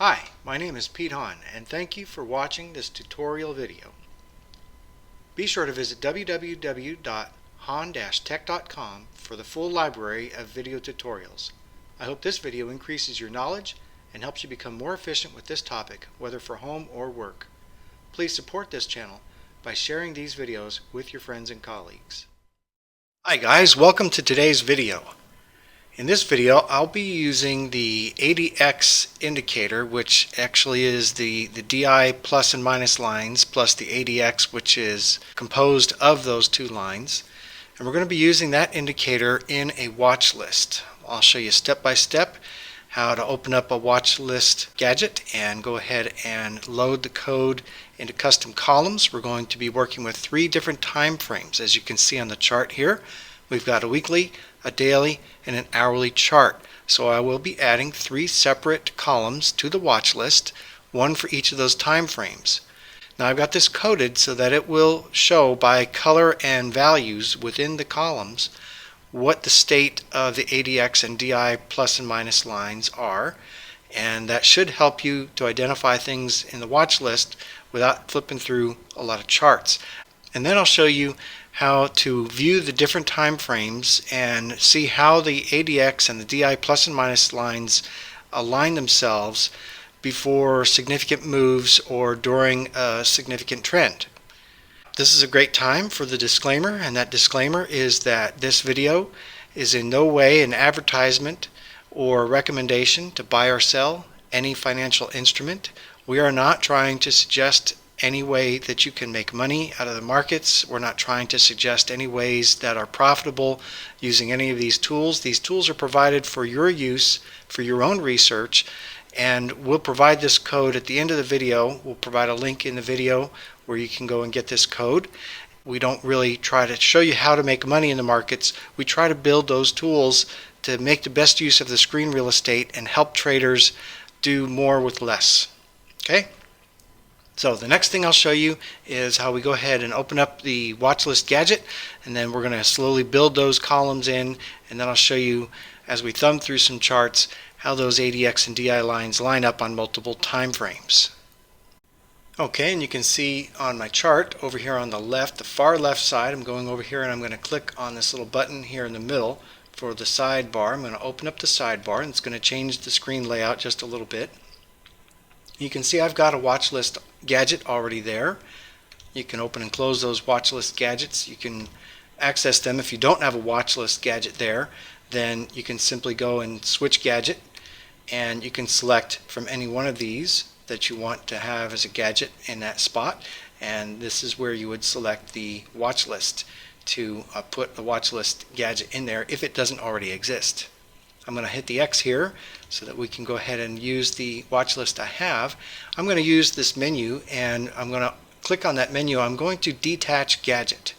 Hi, my name is Pete Hahn, and thank you for watching this tutorial video. Be sure to visit www.hahn-tech.com for the full library of video tutorials. I hope this video increases your knowledge and helps you become more efficient with this topic, whether for home or work. Please support this channel by sharing these videos with your friends and colleagues. Hi guys, welcome to today's video. In this video, I'll be using the ADX indicator, which actually is the DI plus and minus lines, plus the ADX, which is composed of those two lines. And we're going to be using that indicator in a watch list. I'll show you step by step how to open up a watch list gadget and go ahead and load the code into custom columns. We're going to be working with 3 different time frames. As you can see on the chart here, we've got a weekly, a daily, and an hourly chart. So I will be adding 3 separate columns to the watch list, one for each of those time frames. Now I've got this coded so that it will show by color and values within the columns what the state of the ADX and DI plus and minus lines are, and that should help you to identify things in the watch list without flipping through a lot of charts. And then I'll show you how to view the different time frames and see how the ADX and the DI plus and minus lines align themselves before significant moves or during a significant trend. This is a great time for the disclaimer, and that disclaimer is that this video is in no way an advertisement or recommendation to buy or sell any financial instrument. We are not trying to suggest any way that you can make money out of the markets. We're not trying to suggest any ways that are profitable using any of these tools. These tools are provided for your use, for your own research, and we'll provide this code at the end of the video. We'll provide a link in the video where you can go and get this code. We don't really try to show you how to make money in the markets. We try to build those tools to make the best use of the screen real estate and help traders do more with less. Okay? So the next thing I'll show you is how we go ahead and open up the watch list gadget, and then we're going to slowly build those columns in, and then I'll show you as we thumb through some charts how those ADX and DI lines line up on multiple time frames. Okay, and you can see on my chart over here on the left, the far left side, I'm going over here and I'm going to click on this little button here in the middle for the sidebar. I'm going to open up the sidebar, and it's going to change the screen layout just a little bit. You can see I've got a watch list gadget already there. You can open and close those watch list gadgets. You can access them. If you don't have a watch list gadget there, then you can simply go and switch gadget, and you can select from any one of these that you want to have as a gadget in that spot, and this is where you would select the watch list to put the watch list gadget in there if it doesn't already exist. I'm going to hit the X here so that we can go ahead and use the watch list I have. I'm going to use this menu, and I'm going to click on that menu. I'm going to detach gadget,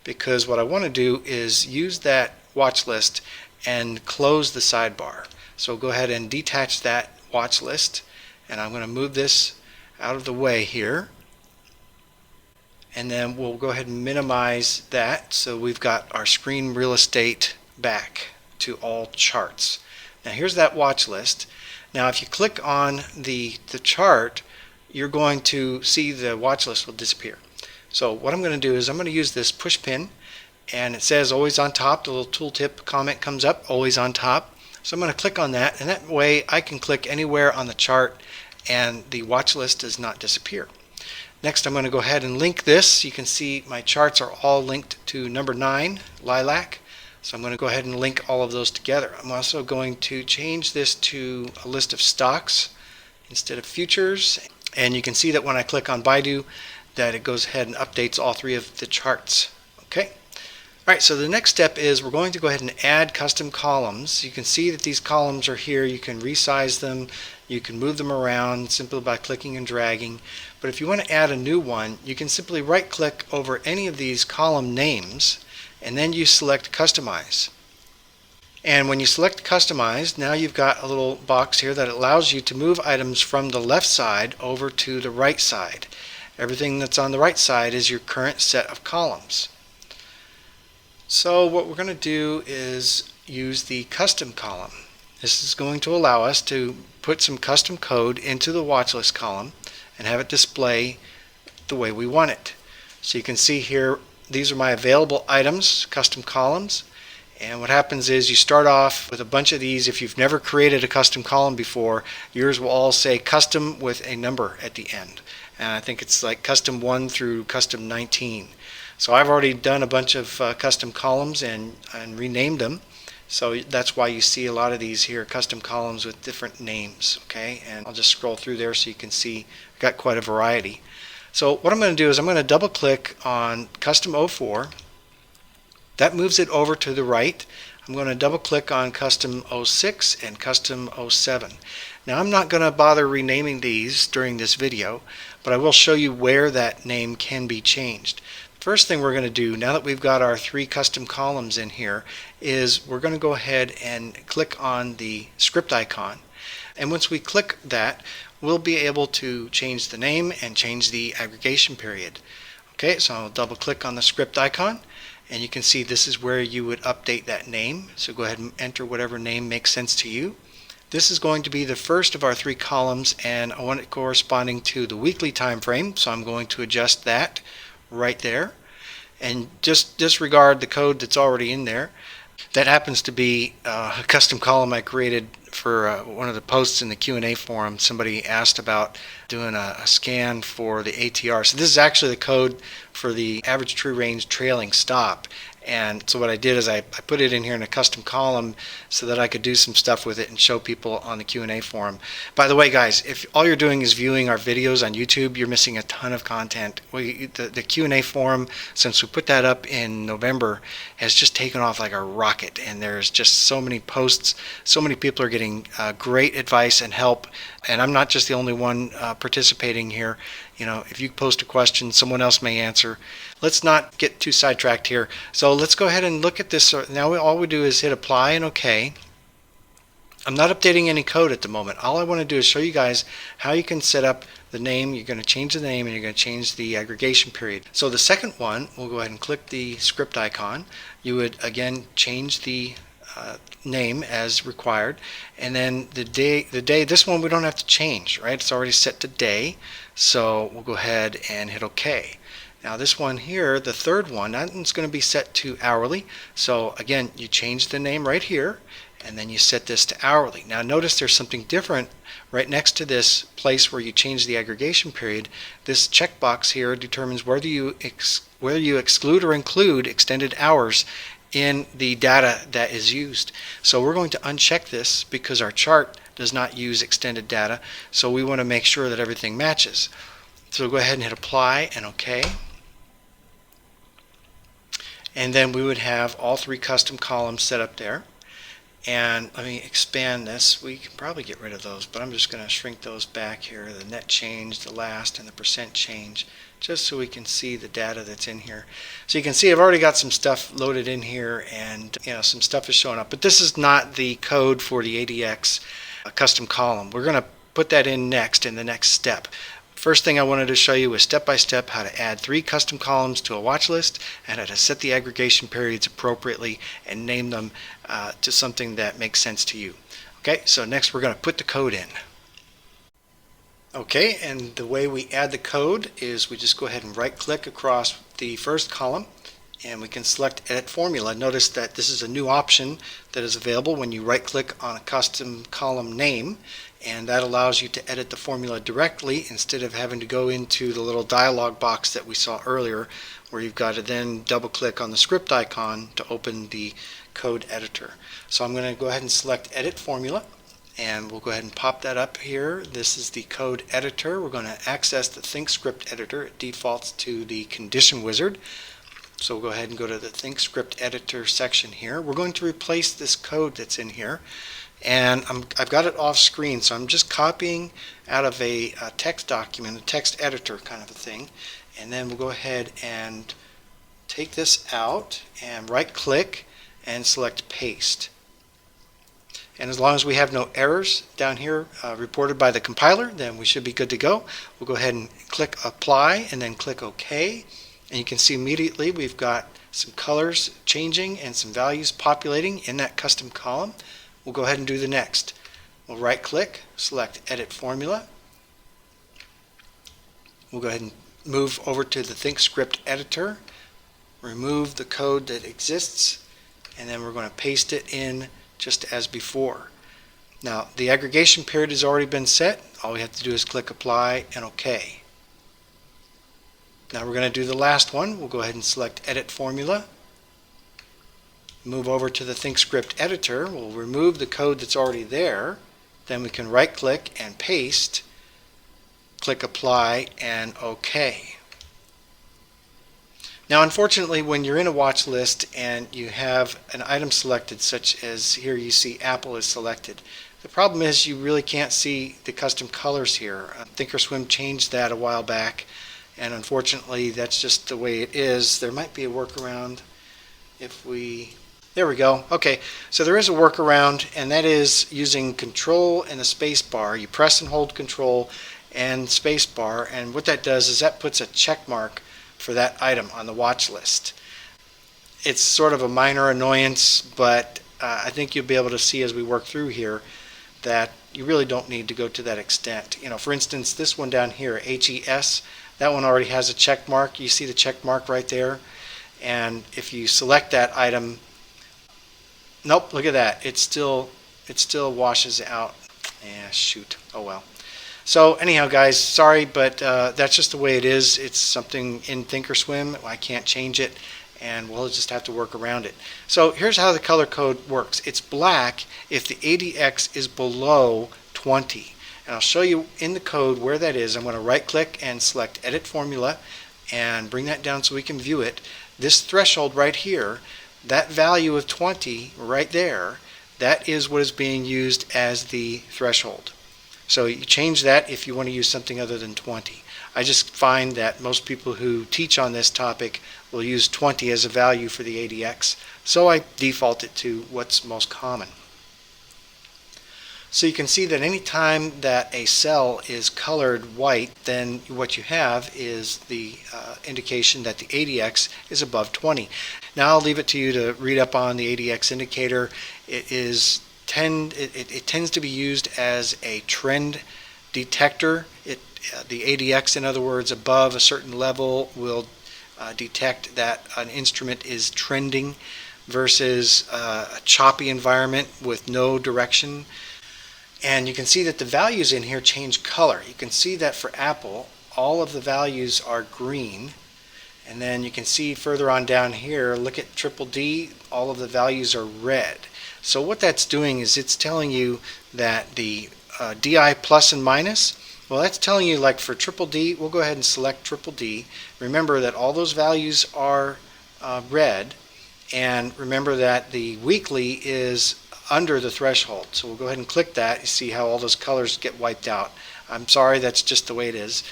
because what I want to do is use that watch list and close the sidebar. So go ahead and detach that watch list, and I'm going to move this out of the way here, and then we'll go ahead and minimize that so we've got our screen real estate back to all charts. Now here's that watch list. Now if you click on the chart, you're going to see the watch list will disappear. So what I'm going to do is I'm going to use this push pin, and it says always on top. The little tooltip comment comes up, always on top. So I'm going to click on that, and that way I can click anywhere on the chart and the watch list does not disappear. Next I'm going to go ahead and link this. You can see my charts are all linked to number 9, lilac. So I'm going to go ahead and link all of those together. I'm also going to change this to a list of stocks instead of futures. And you can see that when I click on Baidu, that it goes ahead and updates all 3 of the charts. Okay. All right, so the next step is we're going to go ahead and add custom columns. You can see that these columns are here. You can resize them. You can move them around simply by clicking and dragging. But if you want to add a new one, you can simply right-click over any of these column names, and then you select Customize. And when you select Customize, now you've got a little box here that allows you to move items from the left side over to the right side. Everything that's on the right side is your current set of columns. So what we're going to do is use the Custom column. This is going to allow us to put some custom code into the watch list column and have it display the way we want it. So you can see here, these are my available items, custom columns. And what happens is you start off with a bunch of these. If you've never created a custom column before, yours will all say custom with a number at the end. And I think it's like custom 1 through custom 19. So I've already done a bunch of custom columns and renamed them. So that's why you see a lot of these here, custom columns with different names. Okay, and I'll just scroll through there so you can see I've got quite a variety. So what I'm going to do is I'm going to double click on custom 04. That moves it over to the right. I'm going to double click on custom 06 and custom 07. Now I'm not going to bother renaming these during this video, but I will show you where that name can be changed. First thing we're going to do, now that we've got our 3 custom columns in here, is we're going to go ahead and click on the script icon. And once we click that, we'll be able to change the name and change the aggregation period. Okay, so I'll double click on the script icon, and you can see this is where you would update that name. So go ahead and enter whatever name makes sense to you. This is going to be the first of our 3 columns, and I want it corresponding to the weekly time frame, so I'm going to adjust that right there. And just disregard the code that's already in there. That happens to be a custom column I created for one of the posts in the Q&A forum. Somebody asked about doing a scan for the ATR. So this is actually the code for the average true range trailing stop. And so what I did is I put it in here in a custom column so that I could do some stuff with it and show people on the Q&A forum. By the way, guys, if all you're doing is viewing our videos on YouTube, you're missing a ton of content. The Q&A forum, since we put that up in November, has just taken off like a rocket. And there's just so many posts. So many people are getting great advice and help. And I'm not just the only one participating here. You know, if you post a question, someone else may answer. Let's not get too sidetracked here. So let's go ahead and look at this. Now all we do is hit apply and OK. I'm not updating any code at the moment. All I want to do is show you guys how you can set up the name. You're going to change the name and you're going to change the aggregation period. So the second one, we'll go ahead and click the script icon. You would again change the name as required, and then the day, this one we don't have to change, right? It's already set to day, so we'll go ahead and hit OK. Now this one here, the third one, that one's going to be set to hourly. So again, you change the name right here, and then you set this to hourly. Now notice there's something different right next to this place where you change the aggregation period. This checkbox here determines whether you exclude or include extended hours in the data that is used. So we're going to uncheck this because our chart does not use extended data, so we want to make sure that everything matches. So go ahead and hit apply and OK. And then we would have all 3 custom columns set up there. And let me expand this. We can probably get rid of those, but I'm just going to shrink those back here, the net change, the last, and the percent change, just so we can see the data that's in here. So you can see I've already got some stuff loaded in here, and some stuff is showing up. But this is not the code for the ADX custom column. We're going to put that in next in the next step. First thing I wanted to show you is step-by-step how to add 3 custom columns to a watch list and how to set the aggregation periods appropriately and name them to something that makes sense to you. Okay, so next we're going to put the code in. Okay, and the way we add the code is we just go ahead and right-click across the first column, and we can select Edit Formula. Notice that this is a new option that is available when you right-click on a custom column name, and that allows you to edit the formula directly instead of having to go into the little dialog box that we saw earlier, where you've got to then double-click on the script icon to open the code editor. So I'm going to go ahead and select Edit Formula, and we'll go ahead and pop that up here. This is the code editor. We're going to access the ThinkScript editor. It defaults to the condition wizard. So we'll go ahead and go to the ThinkScript editor section here. We're going to replace this code that's in here. And I've got it off screen, so I'm just copying out of a text document, a text editor kind of a thing. And then we'll go ahead and take this out and right click and select paste. And as long as we have no errors down here reported by the compiler, then we should be good to go. We'll go ahead and click apply and then click OK. And you can see immediately we've got some colors changing and some values populating in that custom column. we'll go ahead and do the next. We'll right click, select Edit Formula. We'll go ahead and move over to the ThinkScript editor, remove the code that exists, and then we're going to paste it in just as before. Now the aggregation period has already been set. All we have to do is click Apply and OK. Now we're going to do the last one. We'll go ahead and select Edit Formula. Move over to the ThinkScript editor. We'll remove the code that's already there. Then we can right click and paste. Click Apply and OK. Now unfortunately, when you're in a watch list and you have an item selected, such as here you see Apple is selected, the problem is you really can't see the custom colors here. Thinkorswim changed that a while back, and unfortunately that's just the way it is. There might be a workaround if we... There we go. Okay, so there is a workaround, and that is using Control and the space bar. You press and hold Control and space bar, and what that does is that puts a check mark for that item on the watch list. It's sort of a minor annoyance, but I think you'll be able to see as we work through here that you really don't need to go to that extent. You know, for instance, this one down here, HES, that one already has a check mark. You see the check mark right there, and if you select that item, nope, look at that. It still washes out. Yeah, shoot. Oh well. So anyhow, guys, sorry, but that's just the way it is. It's something in Thinkorswim. I can't change it, and we'll just have to work around it. So here's how the color code works. It's black if the ADX is below 20. And I'll show you in the code where that is. I'm going to right-click and select Edit Formula and bring that down so we can view it. This threshold right here, that value of 20 right there, that is what is being used as the threshold. So you change that if you want to use something other than 20. I just find that most people who teach on this topic will use 20 as a value for the ADX, so I default it to what's most common. So you can see that any time that a cell is colored white, then what you have is the indication that the ADX is above 20. Now I'll leave it to you to read up on the ADX indicator. It tends to be used as a trend detector. The ADX, in other words, above a certain level will detect that an instrument is trending versus a choppy environment with no direction. And you can see that the values in here change color. You can see that for Apple, all of the values are green. And then you can see further on down here, look at triple D, all of the values are red. So what that's doing is it's telling you that the DI plus and minus, well, that's telling you, like for triple D, we'll go ahead and select triple D. Remember that all those values are red, and remember that the weekly is under the threshold. So we'll go ahead and click that. You see how all those colors get wiped out. I'm sorry, that's just the way it is.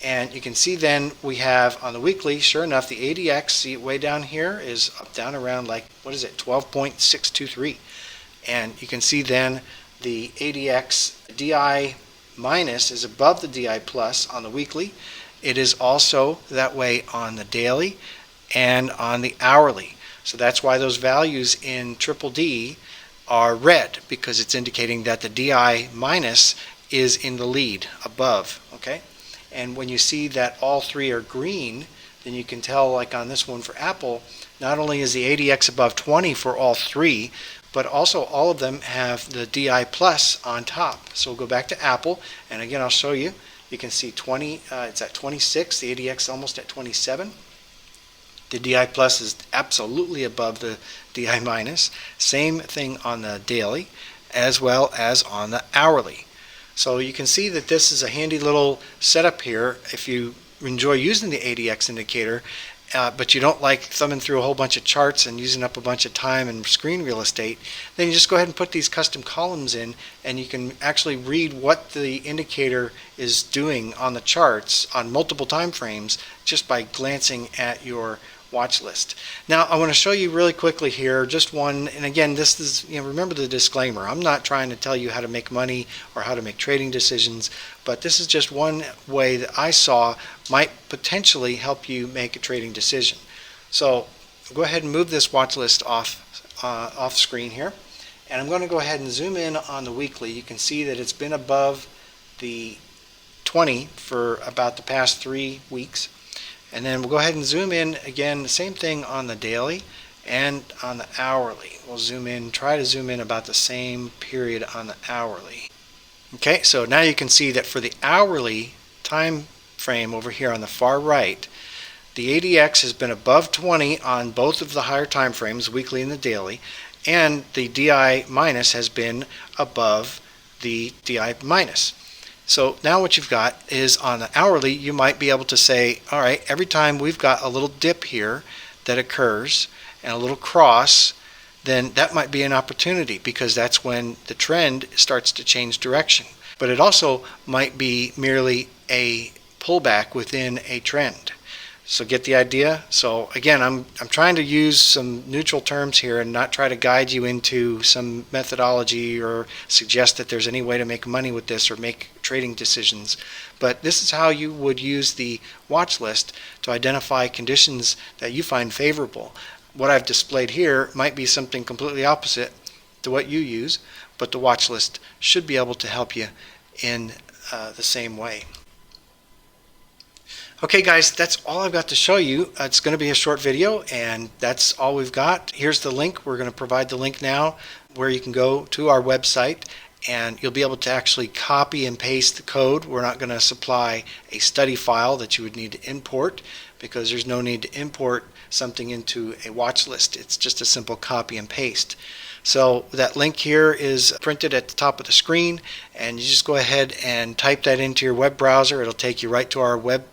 And you can see then we have on the weekly, sure enough, the ADX, see it way down here, is up down around like, what is it, 12.623. And you can see then the ADX DI minus is above the DI plus on the weekly. It is also that way on the daily and on the hourly. So that's why those values in triple D are red, because it's indicating that the DI minus is in the lead above. Okay, and when you see that all three are green, then you can tell, like on this one for Apple, not only is the ADX above 20 for all three, but also all of them have the DI plus on top. So we'll go back to Apple, and again I'll show you. You can see 20, it's at 26, the ADX almost at 27. The DI plus is absolutely above the DI minus. Same thing on the daily as well as on the hourly. So you can see that this is a handy little setup here. If you enjoy using the ADX indicator, but you don't like thumbing through a whole bunch of charts and using up a bunch of time and screen real estate, then you just go ahead and put these custom columns in, and you can actually read what the indicator is doing on the charts on multiple time frames just by glancing at your watch list. Now I want to show you really quickly here just one, and again this is, remember the disclaimer, I'm not trying to tell you how to make money or how to make trading decisions, but this is just one way that I saw might potentially help you make a trading decision. So go ahead and move this watch list off screen here, And I'm going to go ahead and zoom in on the weekly. You can see that it's been above the 20 for about the past 3 weeks. And then we'll go ahead and zoom in again, the same thing on the daily and on the hourly. We'll zoom in, try to zoom in about the same period on the hourly. Okay, so now you can see that for the hourly time frame over here on the far right, the ADX has been above 20 on both of the higher time frames, weekly and the daily, and the DI minus has been above the DI minus. So now what you've got is on the hourly, you might be able to say, all right, every time we've got a little dip here that occurs and a little cross, then that might be an opportunity because that's when the trend starts to change direction. But it also might be merely a pullback within a trend. So get the idea? So again, I'm trying to use some neutral terms here and not try to guide you into some methodology or suggest that there's any way to make money with this or make trading decisions. But this is how you would use the watch list to identify conditions that you find favorable. What I've displayed here might be something completely opposite to what you use, but the watch list should be able to help you in the same way. Okay guys, that's all I've got to show you. It's going to be a short video and that's all we've got. Here's the link. We're going to provide the link now where you can go to our website and you'll be able to actually copy and paste the code. We're not going to supply a study file that you would need to import because there's no need to import something into a watch list. It's just a simple copy and paste. So that link here is printed at the top of the screen and you just go ahead and type that into your web browser. It'll take you right to our website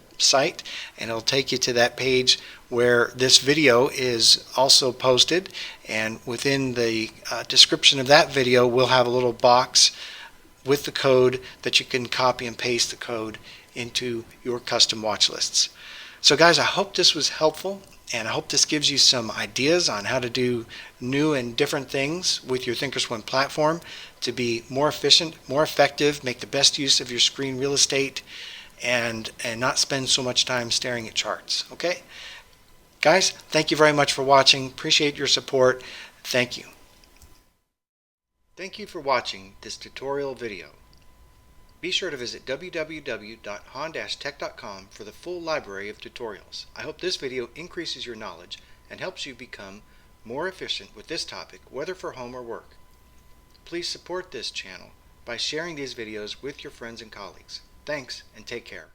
and it'll take you to that page where this video is also posted, and within the description of that video we'll have a little box with the code that you can copy and paste the code into your custom watch lists. So guys, I hope this was helpful and I hope this gives you some ideas on how to do new and different things with your Thinkorswim platform to be more efficient, more effective, make the best use of your screen real estate, and not spend so much time staring at charts. Okay? Guys, thank you very much for watching. Appreciate your support. Thank you. Thank you for watching this tutorial video. Be sure to visit www.hahn-tech.com for the full library of tutorials. I hope this video increases your knowledge and helps you become more efficient with this topic, whether for home or work. Please support this channel by sharing these videos with your friends and colleagues. Thanks and take care.